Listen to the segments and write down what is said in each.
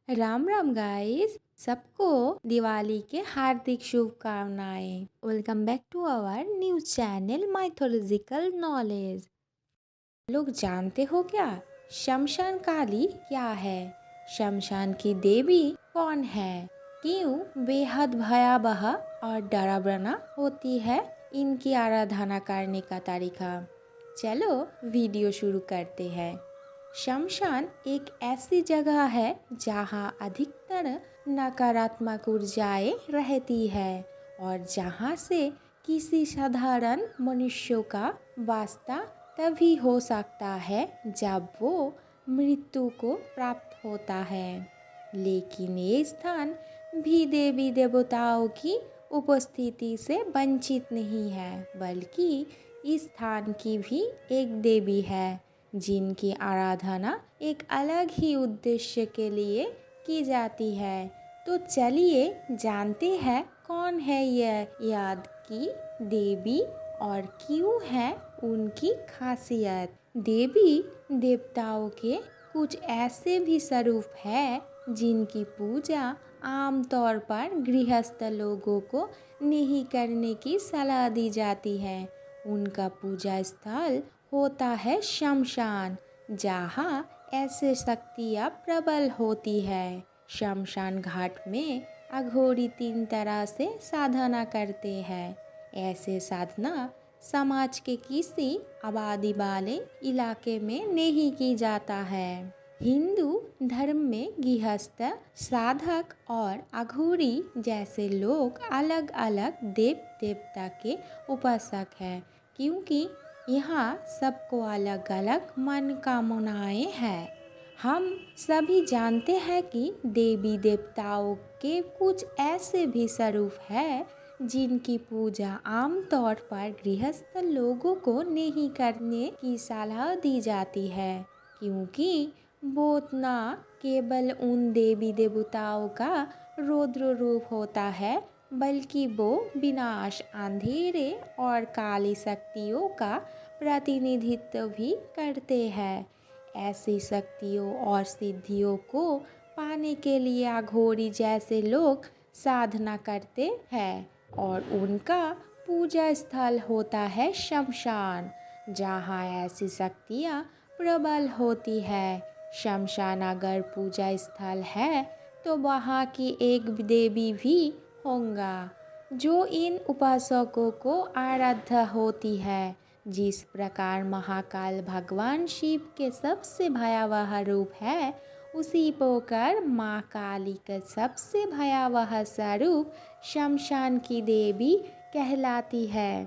Ram Ram guys, सबको दिवाली के हार्दिक शुभकामनाएं। Welcome back to our news channel mythological knowledge. लोग जानते हो क्या शमशान काली क्या है? शमशान की देवी कौन है? क्यों बेहद भयावह और डरावना होती है इनकी आराधना करने का तरीका? चलो वीडियो शुरू करते हैं। शमशान एक ऐसी जगह है जहाँ अधिकतर नकारात्मक ऊर्जाएं रहती है और जहाँ से किसी साधारण मनुष्य का वास्ता तभी हो सकता है जब वो मृत्यु को प्राप्त होता है। लेकिन ये स्थान भी देवी देवताओं की उपस्थिति से वंचित नहीं है, बल्कि इस स्थान की भी एक देवी है जिनकी आराधना एक अलग ही उद्देश्य के लिए की जाती है। तो चलिए जानते हैं कौन है यह याद की देवी और क्यों है उनकी खासियत। देवी देवताओं के कुछ ऐसे भी स्वरूप है जिनकी पूजा आमतौर पर गृहस्थ लोगों को नहीं करने की सलाह दी जाती है। उनका पूजा स्थल होता है शमशान, जहाँ ऐसे शक्तियाँ प्रबल होती है। शमशान घाट में अघोरी 3 तरह से साधना करते हैं। ऐसे साधना समाज के किसी आबादी वाले इलाके में नहीं की जाता है। हिंदू धर्म में गृहस्थ, साधक और अघोरी जैसे लोग अलग अलग देव देवता के उपासक हैं, क्योंकि यहाँ सबको अलग अलग मनोकामनाएं हैं। हम सभी जानते हैं कि देवी देवताओं के कुछ ऐसे भी स्वरूप हैं जिनकी पूजा आमतौर पर गृहस्थ लोगों को नहीं करने की सलाह दी जाती है, क्योंकि वो न केवल उन देवी देवताओं का रौद्र रूप होता है, बल्कि वो विनाश, अंधेरे और काली शक्तियों का प्रतिनिधित्व भी करते हैं। ऐसी शक्तियों और सिद्धियों को पाने के लिए अघोरी जैसे लोग साधना करते हैं और उनका पूजा स्थल होता है शमशान, जहाँ ऐसी शक्तियाँ प्रबल होती है। शमशान अगर पूजा स्थल है तो वहाँ की एक देवी भी होगा जो इन उपासकों को आराध्य होती है। जिस प्रकार महाकाल भगवान शिव के सबसे भयावह रूप है, उसी प्रकार माँ काली का सबसे भयावह स्वरूप शमशान की देवी कहलाती है।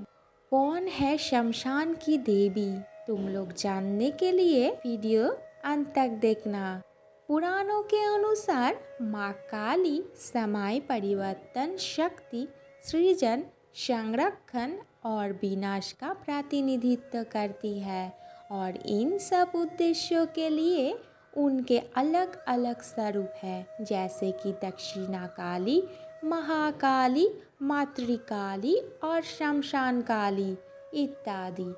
कौन है शमशान की देवी? तुम लोग जानने के लिए वीडियो अंत तक देखना। पुराणों के अनुसार माँ काली समय परिवर्तन, शक्ति, सृजन, संरक्षण और विनाश का प्रतिनिधित्व करती है और इन सब उद्देश्यों के लिए उनके अलग अलग स्वरूप हैं, जैसे कि दक्षिणा काली, महाकाली, मातृकाली और शमशान काली इत्यादि।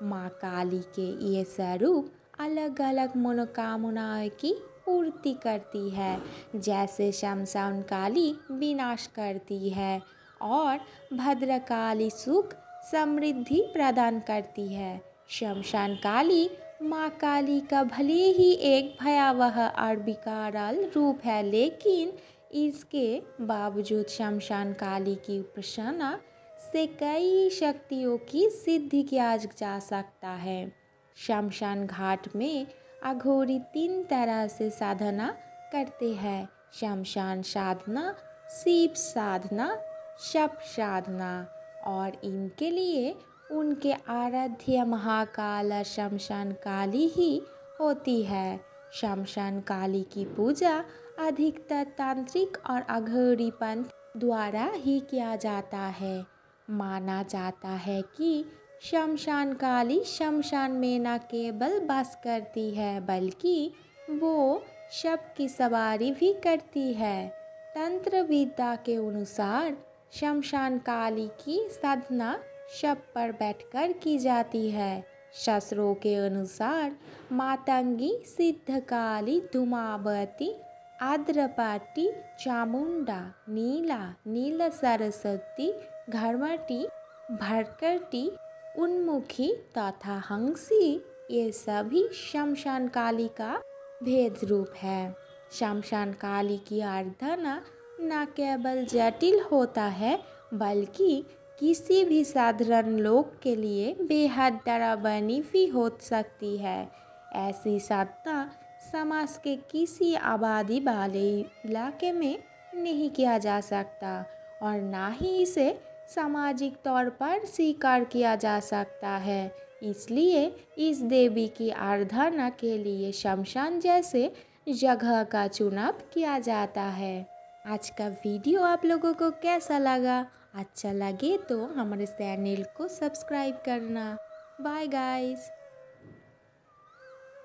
माँ काली के ये स्वरूप अलग अलग मनोकामनाओं की पूर्ति करती है, जैसे शमशान काली विनाश करती है और भद्रकाली सुख समृद्धि प्रदान करती है। शमशान काली माँ काली का भले ही एक भयावह और विकराल रूप है, लेकिन इसके बावजूद शमशान काली की उपासना से कई शक्तियों की सिद्धि किया जा सकता है। शमशान घाट में अघोरी 3 तरह से साधना करते हैं: शमशान साधना, शिव साधना, शव साधना। और इनके लिए उनके आराध्य महाकाल शमशान काली ही होती है। शमशान काली की पूजा अधिकतर तांत्रिक और अघोरी पंथ द्वारा ही किया जाता है। माना जाता है कि शमशान काली शमशान में न केवल वास करती है, बल्कि वो शव की सवारी भी करती है। तंत्र विद्या के अनुसार शमशान काली की साधना शव पर बैठकर की जाती है। शास्त्रों के अनुसार मातंगी, सिद्धकाली, धूमावती, आद्रपाटी, चामुंडा, नीला, नीला सरस्वती, घरमाटी, भरकटी, उन्मुखी तथा हंसी, ये सभी शमशान काली का भेद रूप है। शमशान काली की आराधना न केवल जटिल होता है बल्कि किसी भी साधारण लोग के लिए बेहद डरावनी भी हो सकती है। ऐसी साधना समाज के किसी आबादी वाले इलाके में नहीं किया जा सकता और ना ही इसे सामाजिक तौर पर स्वीकार किया जा सकता है। इसलिए इस देवी की आराधना के लिए शमशान जैसे जगह का चुनाव किया जाता है। आज का वीडियो आप लोगों को कैसा लगा? अच्छा लगे तो हमारे चैनल को सब्सक्राइब करना। Bye guys.